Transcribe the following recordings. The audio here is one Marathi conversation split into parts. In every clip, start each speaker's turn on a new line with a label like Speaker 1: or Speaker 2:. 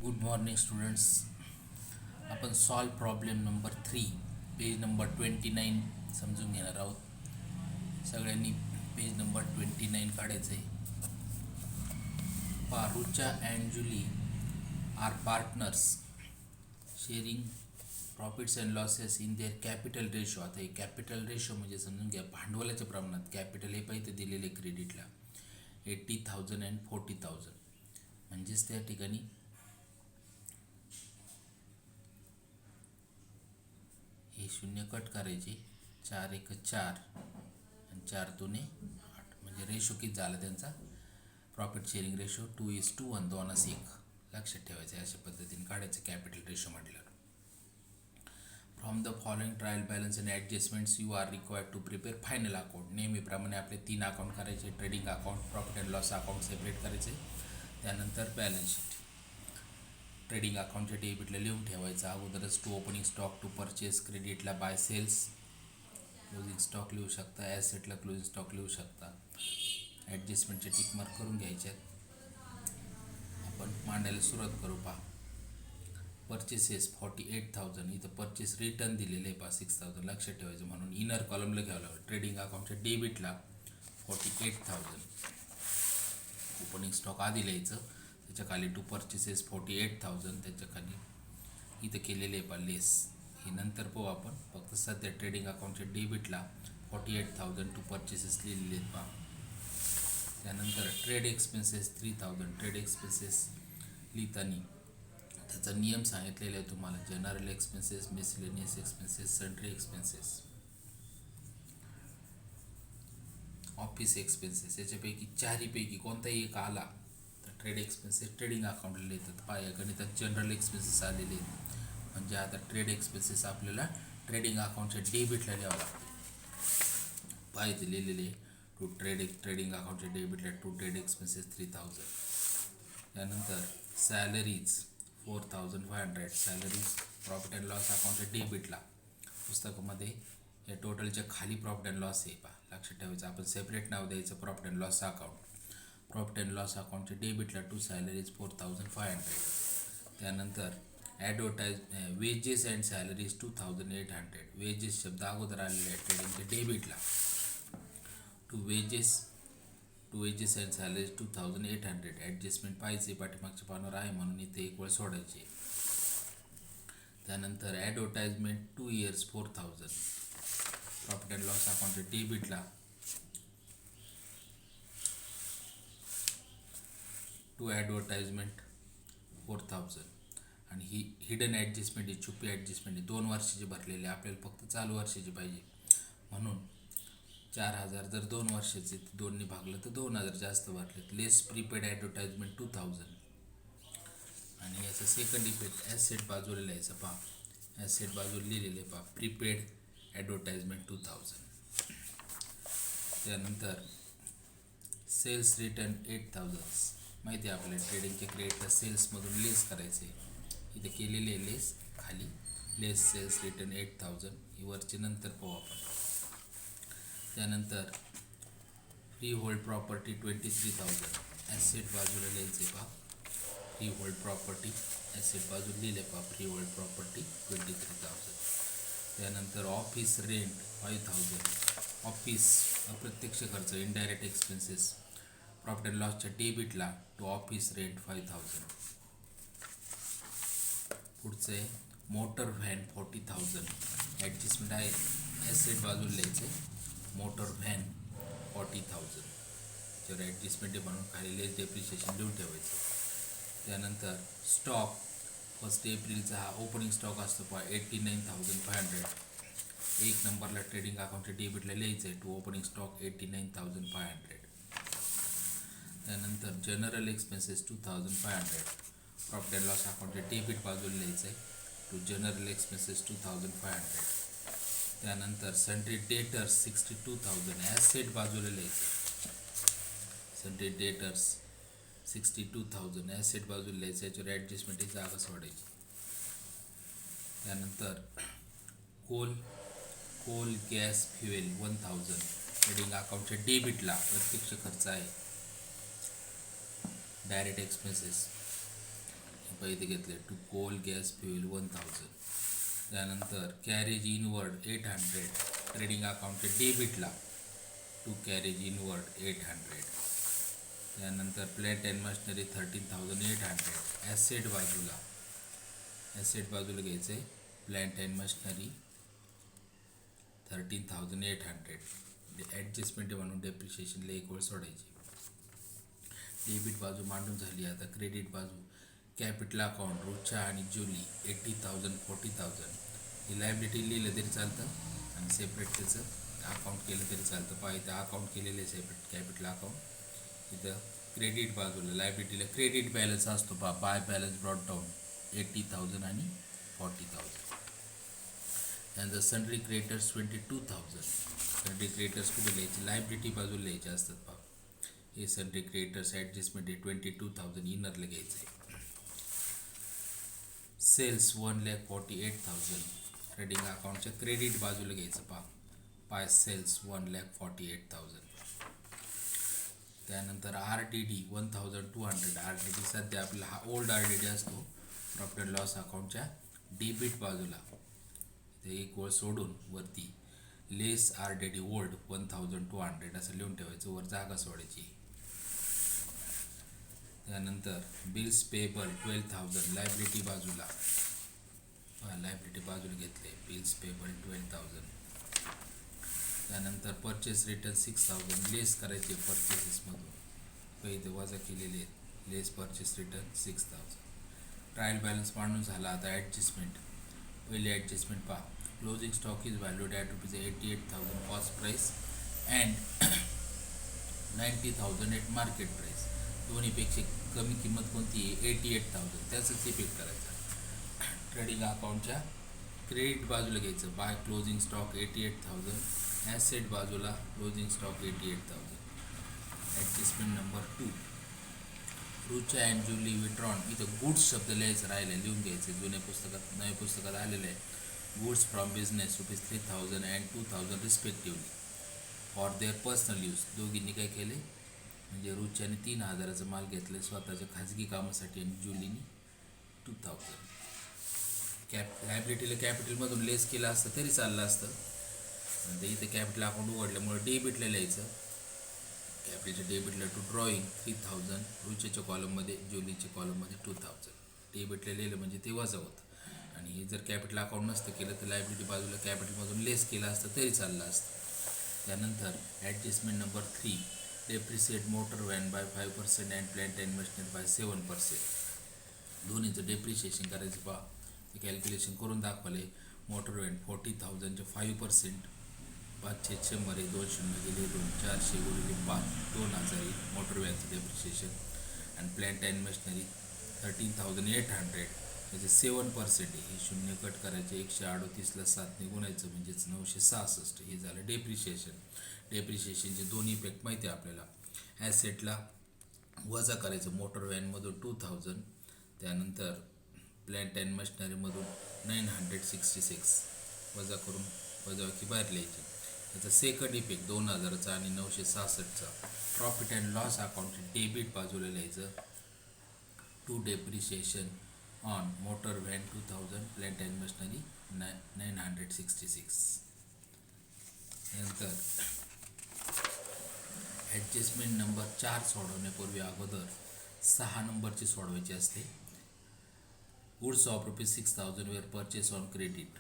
Speaker 1: Good morning students. आपण solve problem number 3 page number 29 समजून घेणार आहोत. सगळ्यांनी पेज नंबर 29 काढायचं आहे. Rucha and Julie are partners sharing profits and losses in their capital ratio. आता हे कॅपिटल रेशो म्हणजे समजून घ्या भांडवलाच्या प्रमाणात. कॅपिटल हे पाहिजे दिलेले क्रेडिटला 80,000 अँड 40,000. म्हणजेच त्या ठिकाणी हे शून्य कट करायचे. 4 1 4 आणि 4 2 8. म्हणजे रेशो किती झाला त्यांचा प्रॉफिट शेअरिंग रेशो 2:1. 2:1 लक्षात ठेवायचं. अशा पद्धतीने काढायचं कॅपिटल रेशो म्हटल्यावर. From the following trial balance and adjustments you are required to prepare final account. नेहमीप्रमाणे आपले 3 अकाउंट करायचे. Trading account, profit and loss account separate करायचे. त्यानंतर बॅलन्स शीट. ट्रेडिंग अकाउंटच्या डेबिटला लिहून ठेवायचं अगोदरच. To opening stock, to purchase, क्रेडिटला बाय सेल्स, क्लोजिंग स्टॉक लिहू शकता. ॲसेटला क्लोजिंग स्टॉक लिहू शकता. ॲडजस्टमेंटचे टिक मार्क करून घ्यायच्यात. आपण मांडायला सुरुवात करू. परचेसेस 48,000. इथं परचेस रिटर्न दिलेले आहे 6,000. लक्षात ठेवायचं. म्हणून इनर कॉलमला घ्यावं लागलं. ट्रेडिंग अकाउंटच्या डेबिटला 48,000 ओपनिंग स्टॉक आधी लिहायचं. त्याच्या खाली टू परचेसेस 48,000. त्याच्या खाली इथं केलेले आहे लेस. हे नंतर पाहू आपण. फक्त सध्या ट्रेडिंग अकाउंटच्या डेबिटला 48,000 टू परचेसेस लिहिलेले आहेत त्यानंतर ट्रेड एक्सपेन्सेस 3,000. ट्रेड एक्सपेन्सेस लिहिताना त्याचा नियम सांगितलेला आहे तुम्हाला. General expenses, miscellaneous expenses, sundry expenses, office expenses. याच्यापैकी चारीपैकी कोणताही एक आला तर ट्रेड एक्सपेन्सेस ट्रेडिंग अकाउंटला येतात. गणितात जनरल एक्सपेन्सेस आलेले आहेत. म्हणजे आता ट्रेड एक्सपेन्सेस आपल्याला ट्रेडिंग अकाउंटच्या डेबिटला लिहावं लागतं. पाहिजे लिहिलेले ट्रेडिंग अकाउंटच्या डेबिटला टू ट्रेड एक्सपेन्सेस 3,000. त्यानंतर salaries 4,500. Salaries profit and loss अकाउंटच्या डेबिटला. पुस्तकामध्ये या टोटलच्या खाली प्रॉफिट अँड लॉस आहे लक्षात ठेवायचं. आपण सेपरेट नाव द्यायचं profit and loss account. Profit and loss अकाउंटच्या डेबिटला टू सॅलरीज 4,500. त्यानंतर वेजेस अँड सॅलरीज 2,800. वेजेस शब्द अगोदर आलेले आहे ट्रेडिंगच्या डेबिटला. To wages and salaries 2,800. Adjustment पाहिजे पाठीमागच्या पानावर आहे म्हणून इथे एक वेळ सोडायची. त्यानंतर advertisement 2 years 4,000. Profit and loss अकाउंटच्या डेबिटला टू ॲडव्हर्टाइजमेंट 4,000. आणि ही हिडन ॲडजस्टमेंट ही छुपी ॲडजस्टमेंट आहे. 2 वर्षाची भरलेली. आपल्याला फक्त चालू वर्षाची पाहिजे म्हणून 4,000. जर 2 वर्षाचे 2ने भागलं तर 2,000 जास्त भरलेत. लेस प्रीपेड ॲडव्हर्टाइजमेंट 2,000. आणि याचा सेकंड इफेक्ट ॲसेट बाजूला लिहायचा. ॲसेट बाजूला लिहिलेले प्रीपेड ॲडव्हर्टाइजमेंट 2,000. त्यानंतर सेल्स रिटर्न 8,000. माहिती आहे आपल्याला ट्रेडिंगच्या क्रेडिटला सेल्समधून लेस करायचे. इथे केलेले आहे लेस. खाली लेस सेल्स रिटर्न 8,000. ही वरची नंतर पाहू आपण. त्यानंतर फ्री होल्ड प्रॉपर्टी 23,000. ॲसेट बाजूला लिहायचे फ्री होल्ड प्रॉपर्टी. ॲसेट बाजूला लिहिले फ्री होल्ड प्रॉपर्टी 23,000. त्यानंतर ऑफिस रेंट 5,000. ऑफिस अप्रत्यक्ष खर्च इनडायरेक्ट एक्सपेन्सेस. प्रॉफिट अँड लॉसच्या डेबिटला टू ऑफिस रेंट 5,000. पुढचं आहे मोटर व्हॅन 40,000. ॲडजस्टमेंट आहे. ॲसेट बाजूला लिहायचे मोटर व्हॅन 40,000. जर ॲडजस्टमेंट आहे म्हणून खाली लेस डेप्रिशिएशन लिहून ठेवायचं. त्यानंतर स्टॉक 1 एप्रिलचा हा ओपनिंग स्टॉक असतो 89,500. 1 नंबरला ट्रेडिंग अकाउंटच्या डेबिटला लिहायचं आहे टू ओपनिंग स्टॉक 89,500. त्यानंतर general expenses 2,500. Profit and loss अकाउंटच्या डेबिट बाजूला लिहायचं आहे टू जनरल एक्सपेन्सेस 2,500. त्यानंतर सन्ड्री डेटर्स 62,000. ॲसेट बाजूला लिहायचं सन्ड्री डेटर्स 62,000. ॲसेट बाजूला लिहायचं. याच्यावर ॲडजस्टमेंट ही जागा सोडायची. त्यानंतर कोल गॅस फ्युएल 1,000. ट्रेडिंग अकाउंटच्या डेबिटला प्रत्यक्ष खर्च आहे डायरेक्ट एक्सपेन्सेस इथे घेतले टू कोल गॅस फ्युएल 1000. त्यानंतर कॅरेज इनवर्ड 800 ट्रेडिंग अकाउंटच्या डेबिटला टू कॅरेज इनवर्ड 800. त्यानंतर प्लॅन्ट अँड मशिनरी 13,800. ॲसेट बाजूला घ्यायचं आहे प्लॅन्ट अँड मशिनरी 13,800. ॲडजस्टमेंट म्हणून डेप्रिशिएशनला एक वेळ सोडायची. डेबिट बाजू मांडून झाली. आता क्रेडिट बाजू कॅपिटल अकाउंट रुचा आणि जुली 80,000 40,000. ही लायबिलिटी लिहिलं तरी चालतं आणि सेपरेट त्याचं अकाउंट केलं तरी चालतं. पहा इथं अकाउंट केलेलं आहे सेपरेट कॅपिटल अकाउंट. इथं क्रेडिट बाजूला लायबिलिटीला क्रेडिट बॅलन्स असतो पहा बाय बॅलन्स ब्रॉड डाऊन 80,000 आणि 40,000. त्यानंतर सन्ड्री क्रेडिटर्स 22,000. सन्ड्री क्रेडिटर्स कुठे लिहायचे लायबिलिटी बाजूला लिहायचे असतात पहा. हे सन्ड्री क्रेडिटर्स ॲडजस्टमेंट आहे 22,000 इनरला घ्यायचं आहे. सेल्स 1,48,000 ट्रेडिंग अकाउंटच्या क्रेडिट बाजूला घ्यायचं पहा पाय सेल्स 1,48,000. त्यानंतर RDD 1,200. RDD सध्या आपला हा ओल्ड RDD असतो प्रॉफिट अँड लॉस अकाउंटच्या डेबिट बाजूला. ते एक वेळ सोडून वरती लेस RDD ओल्ड 1,200 असं लिहून ठेवायचं, वर जागा सोडायची. त्यानंतर बिल्स पेबल 12,000 लायबिलिटी बाजूला घेतले बिल्स पेबल 12,000. त्यानंतर परचेस रिटर्न 6,000 लेस करायचे परचेसेसमधून पैसे वजा केलेले आहेत. Less purchase return 6,000. Trial balance मांडून झाला. आता ॲडजस्टमेंट पहिली ॲडजस्टमेंट पहा closing stock is valued at ₹88,000 cost price and 90,000 at market price. दोन्हीपेक्षा कमी किंमत कोणती आहे 88,000 त्याचंच इफेक्ट करायचा. ट्रेडिंग अकाउंटच्या क्रेडिट बाजूला घ्यायचं बाय क्लोजिंग स्टॉक 88,000. ॲसेट बाजूला closing stock 88,000. Adjustment number 2 Rucha and Julie withdrawn. इथं गुड्स शब्द लिहायचं राहिलं लिहून घ्यायचं. जुन्या पुस्तकात नव्या पुस्तकात आलेलं आहे goods from business ₹3,000 and 2,000 respectively for their personal use. दोघींनी काय केले म्हणजे रुच्याने 3,000चा माल घेतला स्वतःच्या खाजगी कामासाठी आणि जुलीनी 2,000. लायबिलिटीला कॅपिटलमधून लेस केलं असतं तरी चाललं असतं. म्हणजे इथे कॅपिटल अकाउंट उघडल्यामुळे डेबिटला लिहायचं. कॅपिटलच्या डेबिटला टू ड्रॉईंग 3,000 रुचेच्या कॉलममध्ये जुलीच्या कॉलममध्ये 2,000. डेबिटला लिहिलं म्हणजे ते वजा होतं. आणि हे जर कॅपिटल अकाउंट नसतं केलं तर लायबिलिटी बाजूला कॅपिटलमधून लेस केलं असतं तरी चाललं असतं. त्यानंतर adjustment number 3 depreciate motor van by 5% and plant and machinery by 7%. दोन्हीचं डेप्रिशिएशन करायचं पहा ते कॅल्क्युलेशन करून दाखवलं आहे. मोटर व्हॅन 40,000चे 5% 5×100 आहे 2 शून्य गेले 2 400 गुणिले 5 2,000 येईल मोटर व्हॅनचं डेप्रिशिएशन. आणि प्लॅन्ट अँड मशिनरी 13,800 त्याचे 7% आहे. हे शून्य कट करायचे 138ला 7ने गुणायचं म्हणजेच 966. हे झालं डेप्रिशिएशन. डेप्रिशिएशनचे दोन्ही इफेक्ट माहिती आहे आपल्याला. ॲसेटला वजा करायचं मोटर व्हॅनमधून 2,000. त्यानंतर प्लॅन्ट अँड मशिनरीमधून 966 वजा करून वजाबाकी बाहेर लिहायची. त्याचा सेकंड इफेक्ट 2,000चा आणि 966चा प्रॉफिट अँड लॉस अकाउंटचे डेबिट बाजूला लिहायचं to depreciation on motor van 2,000 plant and machinery 966. नंतर ॲडजस्टमेंट नंबर 4 सोडवण्यापूर्वी अगोदर 6 नंबरची सोडवायची असते. Goods of ₹6,000 were purchased on credit.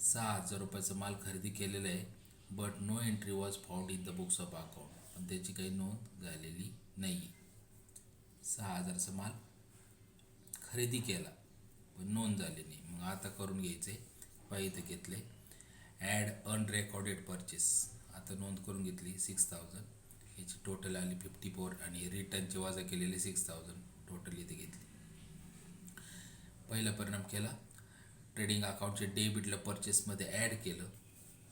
Speaker 1: 6,000 रुपयाचा माल खरेदी केलेला आहे but no entry was found in the books of account. पण त्याची काही नोंद झालेली नाही. 6,000चा माल खरेदी केला पण नोंद झाली नाही. मग आता करून घ्यायचे पाहिजे घेतले ॲड अनरेकॉर्डेड परचेस. आता नोंद करून घेतली 6,000 याची टोटल आली 54 आणि रिटर्नचे वजा केलेले 6,000 टोटल इथे घेतली. पहिला परिणाम केला ट्रेडिंग अकाउंटचे डेबिटला परचेसमध्ये ॲड केलं.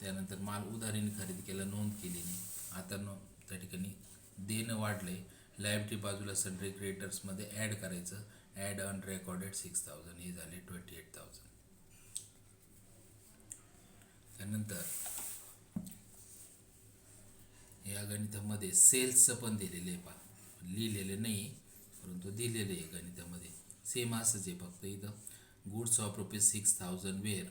Speaker 1: त्यानंतर माल उधारीने खरेदी केला नोंद केली नाही. आता त्या ठिकाणी देणं वाढलं आहे. लायबिलिटी बाजूला सन्ड्री क्रेडिटर्समध्ये ॲड करायचं ॲड अनरेकॉर्डेड 6,000 हे झाले 28,000. त्यानंतर या गणितामध्ये सेल्सचं पण दिलेलं आहे पहा लिहिलेलं नाही परंतु दिलेलं आहे गणितामध्ये. सेम असंच आहे, फक्त इथं goods of ₹6,000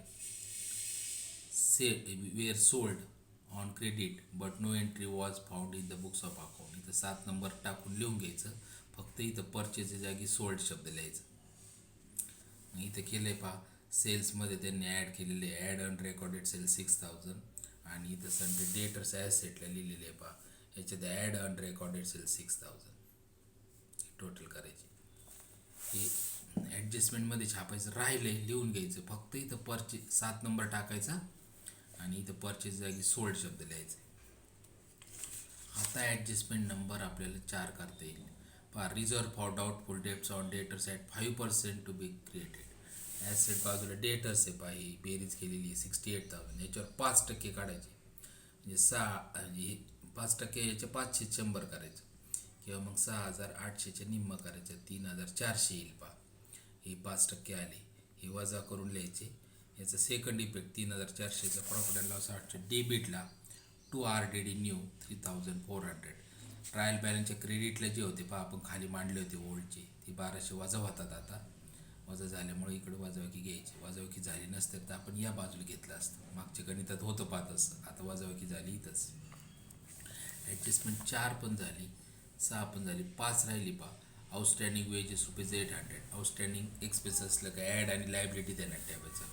Speaker 1: were sold on credit but no entry was found in the books of account. इथं 7 नंबर टाकून लिहून घ्यायचं, फक्त इथं परचेसच्या जागी सोल्ड शब्द लिहायचं. मग इथं केलं आहे पहा, सेल्समध्ये त्यांनी ॲड केलेले ॲड अन रेकॉर्डेड सेल 6,000 आणि इथं संडे डेटर्स ॲसेटला लिहिलेले आहे पहा, याच्यात ॲड अन रेकॉर्डेड सेल 6,000 टोटल करायची. हे ॲडजस्टमेंटमध्ये छापायचं राहिले लिहून घ्यायचं, फक्त इथं 7 नंबर टाकायचा आणि इथं परचेस जागी सोल्ड शब्द लिहायचे. आता ॲडजस्टमेंट नंबर आपल्याला 4 करता येईल पहा. Reserve for doubtful debts on debtors at 5% to be created. Asset बाजूला डेटर्स आहे पहा, ही बेरीज केलेली आहे 68,000, याच्यावर 5% काढायचे म्हणजे 5% याच्या 500 करायचं किंवा मग 6,800च्या निम्म करायचं, 3,400 येईल पहा. हे 5% आले, हे वजा करून लिहायचे. याचा सेकंड इफेक्ट 3,400चा प्रॉफिट अँड लॉस अकाउंटच्या डेबिटला टू RDD न्यू 3,400. ट्रायल बॅलन्सच्या क्रेडिटला जे होते पहा आपण खाली मांडले होते ओल्डचे, ती 1,200 वजा होतात. आता वजा झाल्यामुळे इकडे वजावकी घ्यायची, वजावकी झाली नसते तर आपण या बाजूला घेतलं असतं. मागच्या गणितात होतं पाहत असतं, आता वजावकी झाली इथंच. ॲडजस्टमेंट 4 पण झाली, 6 पण झाली, 5 राहिली पहा. Outstanding wedges ₹800. आउटस्टँडिंग एक्सपेन्स असलं का ॲड आणि लायबिलिटी देण्यात ठेवायचं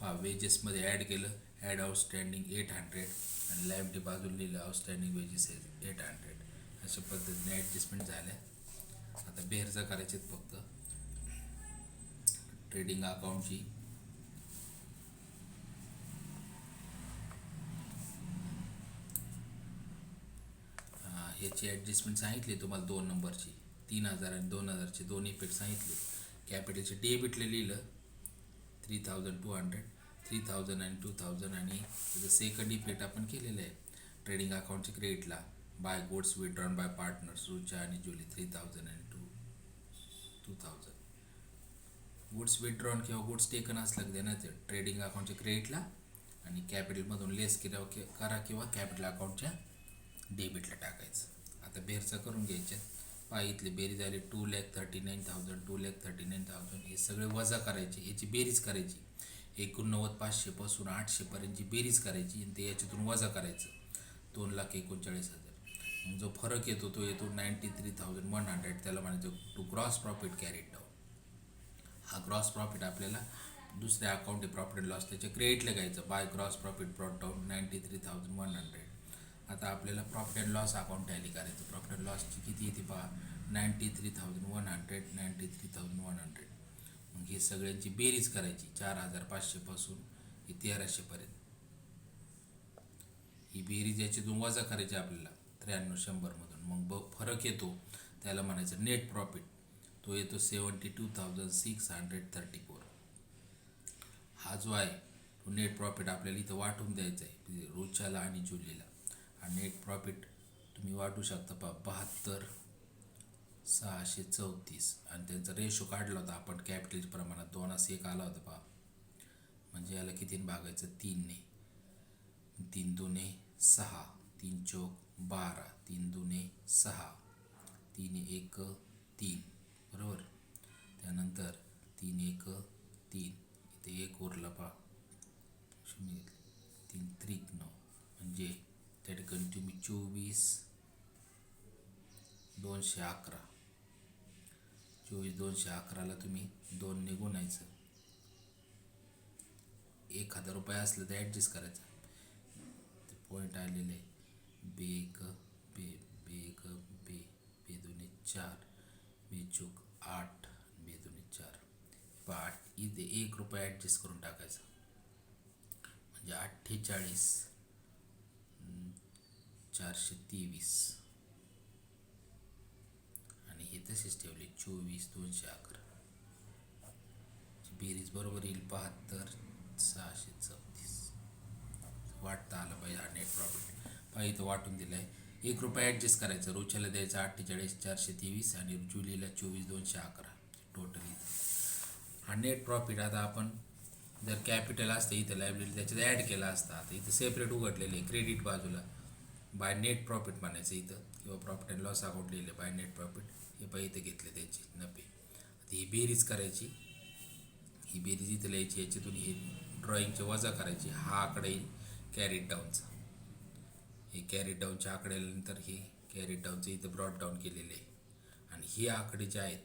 Speaker 1: पहा. वेजेसमध्ये ॲड केलं, ॲड आउटस्टँडिंग 800 आणि लायबिलिटी बाजूला लिहिलं आउटस्टँडिंग वेजेस 800. अशा पद्धतीने ॲडजस्टमेंट झाल्या. आता बेरजा करायचे फक्त ट्रेडिंग अकाउंटची. ह्याची ॲडजस्टमेंट सांगितली तुम्हाला 2 नंबरची, 3,000 आणि 2,000चे दोन इफेक्ट सांगितले. कॅपिटलचे डेबिटला लिहिलं 3,200, 3,000 आणि 2,000 आणि त्याचं सेकंड इफेक्ट आपण केलेलं आहे ट्रेडिंग अकाउंटच्या क्रेडिटला by goods withdrawn by partners Rucha आणि जुली 3,000 आणि 2,000. गुड्स विथड्रॉन किंवा गुड्स टेकन असलं की देण्याचं ट्रेडिंग अकाउंटच्या क्रेडिटला आणि कॅपिटलमधून लेस करा किंवा कॅपिटल अकाउंटच्या डेबिटला टाकायचं. आता बेरचा करून घ्यायच्या पहा. इथले बेरीज आले 2,39,000, 2,39,000. हे सगळे वजा करायचे, याची बेरीज करायची. 89,500 पासून 800पर्यंतची बेरीज करायची आणि ते याच्यातून वजा करायचं 2,39,000. मग जो फरक येतो तो येतो 93,100. त्याला म्हणायचं to gross profit carried down. हा ग्रॉस प्रॉफिट आपल्याला दुसऱ्या अकाउंट आहे प्रॉफिट अँड लॉस, त्याच्या क्रेडिटला घ्यायचं by gross profit brought down 93,100. आता आपल्याला profit and loss account tally करायचं. प्रॉफिट अँड लॉसची किती येते पहा 93,100, 93,100. मग हे सगळ्यांची बेरीज करायची 4,500 पासून हे 1,300पर्यंत. ही बेरीज याच्यातून वजा करायची आपल्याला 93,100मधून. मग फरक येतो त्याला म्हणायचं नेट प्रॉफिट, तो येतो 72,634. हा जो आहे तो नेट प्रॉफिट आपल्याला इथं वाटून द्यायचा आहे रुचाला आणि जुलीला. हा नेट प्रॉफिट तुम्ही वाटू शकता पहा 72,634 आणि त्यांचा रेशो काढला होता आपण कॅपिटलच्या प्रमाणात 2:1 आला होता पहा. म्हणजे याला कितीने भागायचं 3ने. 3 दुने 6, 3 चौक 12, 3 दुने 6, 3 1 3 बरोबर. त्यानंतर 3 1 3, इथे 1 उरला पहा 0 घेतले, 3 त्रिक 9 म्हणजे त्या ठिकाणी तुम्ही 24,211, 24,211ला तुम्ही 2ने गुणायचं. 1,000 रुपये असलं तर ॲडजस्ट करायचं. ते पॉईंट आलेले बेग बे बेग बे बे दोन्ही 4 बेचूक 8 बे दोन्ही 4 8. इथे 1 रुपये ॲडजस्ट करून टाकायचं म्हणजे 48,423 आणि हे तसेच ठेवले 24,211. बेरीज बरोबर येईल 72,634. वाटता आलं पाहिजे हा नेट प्रॉफिट पहा. इथं वाटून दिलं आहे. 1 रुपये ॲडजस्ट करायचं. रुच्याला द्यायचं 48,423 आणि जुलीला 24,211 टोटल. इथं हा नेट प्रॉफिट. आता आपण जर कॅपिटल असतं इथं लायबिलिटी त्याच्यात ॲड केला असता. आता इथं सेपरेट उघडलेलं आहे क्रेडिट बाजूला बाय नेट प्रॉफिट म्हणायचं इथं किंवा प्रॉफिट अँड लॉस अकाउंट लिहिले बाय नेट प्रॉफिट. हे पण इथं घेतले त्याचे 90. ही बेरीज करायची, ही बेरीज इथं लिहायची, याच्यातून हे ड्रॉइंगचे वजा करायची, हा आकडा येईल कॅरीड डाऊनचा. हे कॅरीड डाऊनच्या आकड्यानंतर हे कॅरीड डाऊनचं इथं ब्रॉड डाऊन केलेले आहे. आणि ही आकडे जे आहेत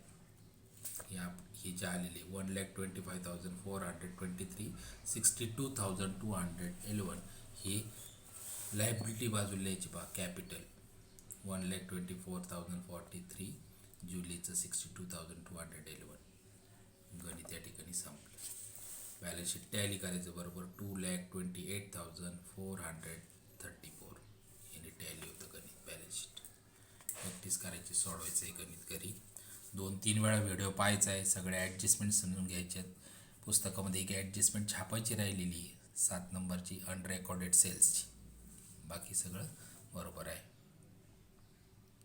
Speaker 1: हे जे आलेले 1,25,423 62,211 हे लायबिलिटी बाजूला लिहायची पहा. कॅपिटल 1,24,043 जुलैचं 62,211 गणित या ठिकाणी संपलं. बॅलन्स शीट टॅली करायचं बरोबर 2,28,434 याने टॅली होतं गणित बॅलन्स शीट. प्रॅक्टिस करायची, सोडवायचं आहे गणित घरी 2-3 वेळा व्हिडिओ पाहायचा आहे. सगळे ॲडजस्टमेंट समजून घ्यायचे आहेत. पुस्तकामध्ये एक ॲडजस्टमेंट छापायची राहिलेली आहे 7 नंबरची अनरेकॉर्डेड सेल्सची. बाकी सगळं बरोबर आहे.